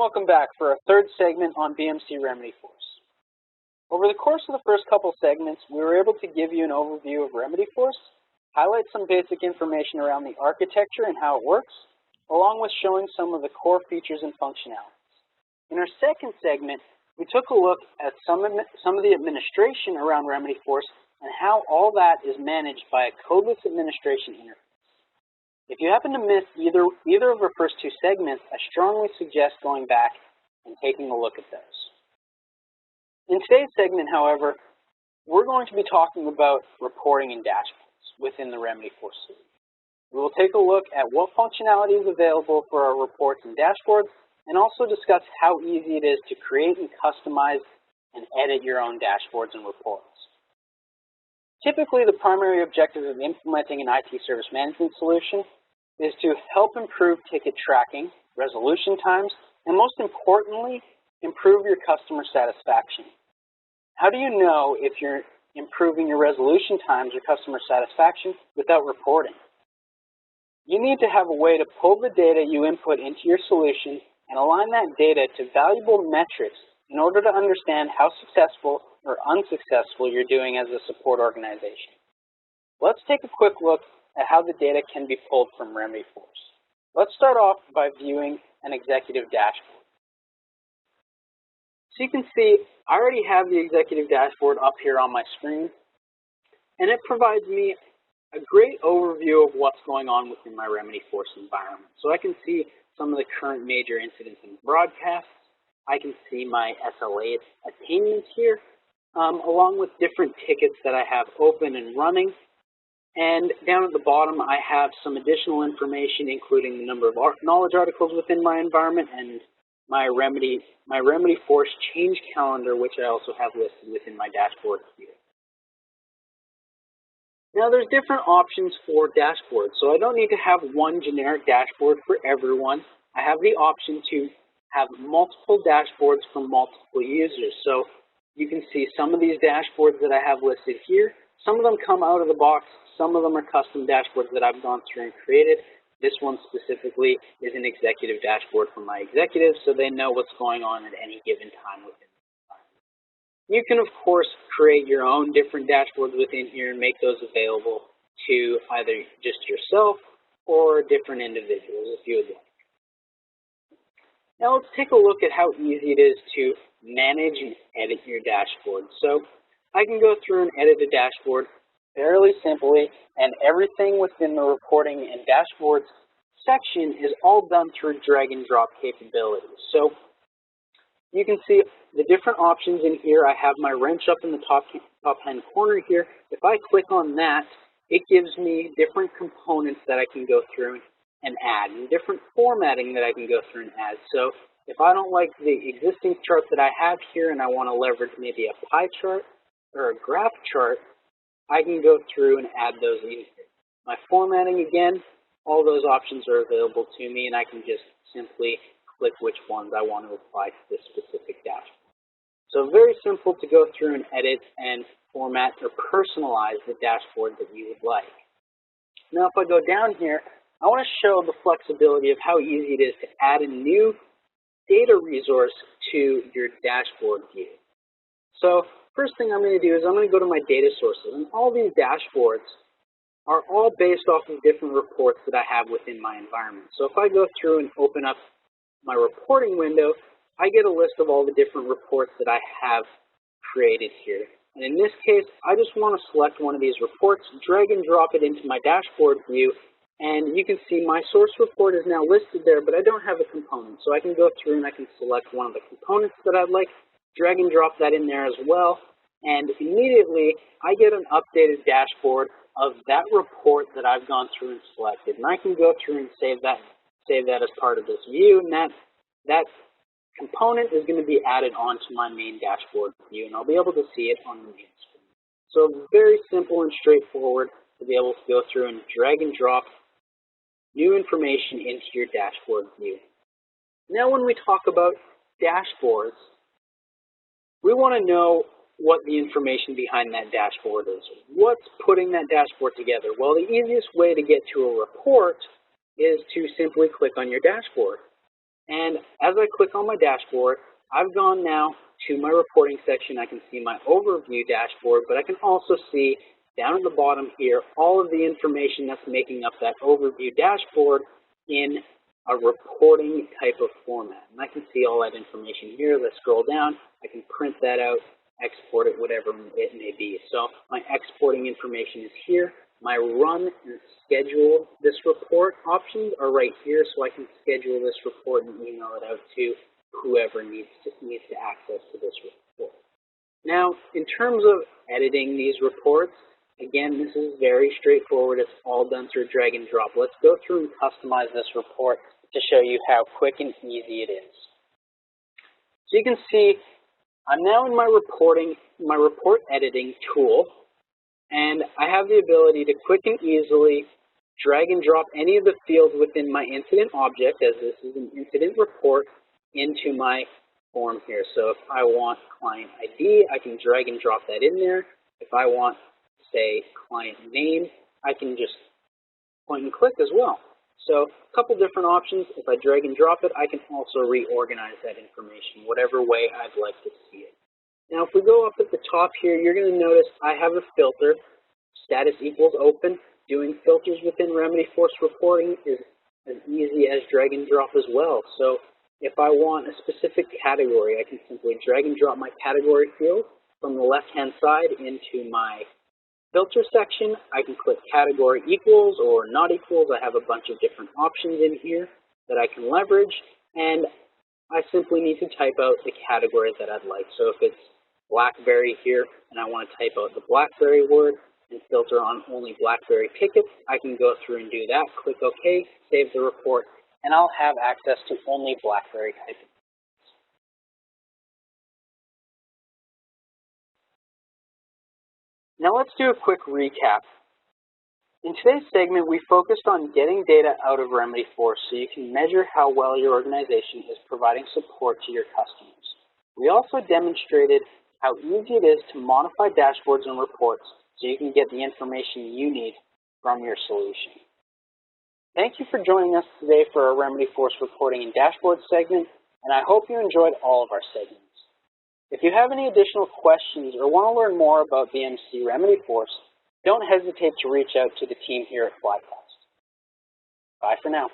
welcome back for our third segment on BMC Remedyforce. Over the course of the first couple segments, we were able to give you an overview of Remedyforce, highlight some basic information around the architecture and how it works, along with showing some of the core features and functionalities. In our second segment, we took a look at some of the administration around Remedyforce and how all that is managed by a codeless administration interface. If you happen to miss either of our first two segments, I strongly suggest going back and taking a look at those. In today's segment, however, we're going to be talking about reporting and dashboards within the Remedyforce suite. We will take a look at what functionality is available for our reports and dashboards, and also discuss how easy it is to create and customize and edit your own dashboards and reports. Typically, the primary objective of implementing an IT service management solution is to help improve ticket tracking, resolution times, and most importantly, improve your customer satisfaction. How do you know if you're improving your resolution times or customer satisfaction without reporting? You need to have a way to pull the data you input into your solution and align that data to valuable metrics in order to understand how successful or unsuccessful you're doing as a support organization. Let's take a quick look at how the data can be pulled from Remedyforce. Let's start off by viewing an executive dashboard. So you can see I already have the executive dashboard up here on my screen, and it provides me a great overview of what's going on within my Remedyforce environment. So I can see some of the current major incidents and broadcasts. I can see my SLA attainments here, along with different tickets that I have open and running. And down at the bottom, I have some additional information, including the number of knowledge articles within my environment and my Remedyforce change calendar, which I also have listed within my dashboard here. Now, there's different options for dashboards, so I don't need to have one generic dashboard for everyone. I have the option to have multiple dashboards for multiple users. So you can see some of these dashboards that I have listed here. Some of them come out of the box. Some of them are custom dashboards that I've gone through and created. This one specifically is an executive dashboard for my executives, so they know what's going on at any given time within the environment. You can, of course, create your own different dashboards within here and make those available to either just yourself or different individuals if you would like. Now let's take a look at how easy it is to manage and edit your dashboard. So I can go through and edit a dashboard fairly simply, and everything within the reporting and dashboards section is all done through drag and drop capabilities. So you can see the different options in here. I have my wrench up in the top hand corner here. If I click on that, it gives me different components that I can go through and add, and different formatting that I can go through and add. So if I don't like the existing chart that I have here and I want to leverage maybe a pie chart or a graph chart, I can go through and add those in here. My formatting, again, all those options are available to me, and I can just simply click which ones I want to apply to this specific dashboard. So very simple to go through and edit and format or personalize the dashboard that you would like. Now if I go down here, I want to show the flexibility of how easy it is to add a new data resource to your dashboard view. So first thing I'm going to do is I'm going to go to my data sources, and all these dashboards are all based off of different reports that I have within my environment. So if I go through and open up my reporting window, I get a list of all the different reports that I have created here. And in this case, I just want to select one of these reports, drag and drop it into my dashboard view, and you can see my source report is now listed there, but I don't have a component. So I can go through and I can select one of the components that I'd like, drag and drop that in there as well, and immediately I get an updated dashboard of that report that I've gone through and selected. And I can go through and save that as part of this view, and that component is going to be added onto my main dashboard view, and I'll be able to see it on the main screen. So very simple and straightforward to be able to go through and drag and drop new information into your dashboard view. Now when we talk about dashboards, we want to know what the information behind that dashboard is. What's putting that dashboard together? Well, the easiest way to get to a report is to simply click on your dashboard. And as I click on my dashboard, I've gone now to my reporting section. I can see my overview dashboard, but I can also see down at the bottom here all of the information that's making up that overview dashboard in a reporting type of format. And I can see all that information here. Let's scroll down. I can print that out, export it, whatever it may be. So my exporting information is here. My run and schedule this report options are right here, so I can schedule this report and email it out to whoever needs to access to this report. Now, in terms of editing these reports, again, this is very straightforward. It's all done through drag and drop. Let's go through and customize this report to show you how quick and easy it is. So you can see I'm now in my report editing tool, and I have the ability to quick and easily drag and drop any of the fields within my incident object, as this is an incident report, into my form here. So if I want client ID, I can drag and drop that in there. If I want, say, client name, I can just point and click as well. So a couple different options. If I drag and drop it, I can also reorganize that information whatever way I'd like to see it. Now, if we go up at the top here, you're going to notice I have a filter, status equals open. Doing filters within Remedyforce reporting is as easy as drag and drop as well. So if I want a specific category, I can simply drag and drop my category field from the left-hand side into my filter section. I can click category equals or not equals. I have a bunch of different options in here that I can leverage, and I simply need to type out the category that I'd like. So if it's BlackBerry here and I want to type out the BlackBerry word and filter on only BlackBerry tickets, I can go through and do that, click OK, save the report, and I'll have access to only BlackBerry typing. Now let's do a quick recap. In today's segment, we focused on getting data out of Remedyforce so you can measure how well your organization is providing support to your customers. We also demonstrated how easy it is to modify dashboards and reports so you can get the information you need from your solution. Thank you for joining us today for our Remedyforce reporting and dashboard segment, and I hope you enjoyed all of our segments. If you have any additional questions or want to learn more about VMC Remedyforce, don't hesitate to reach out to the team here at Flycast. Bye for now.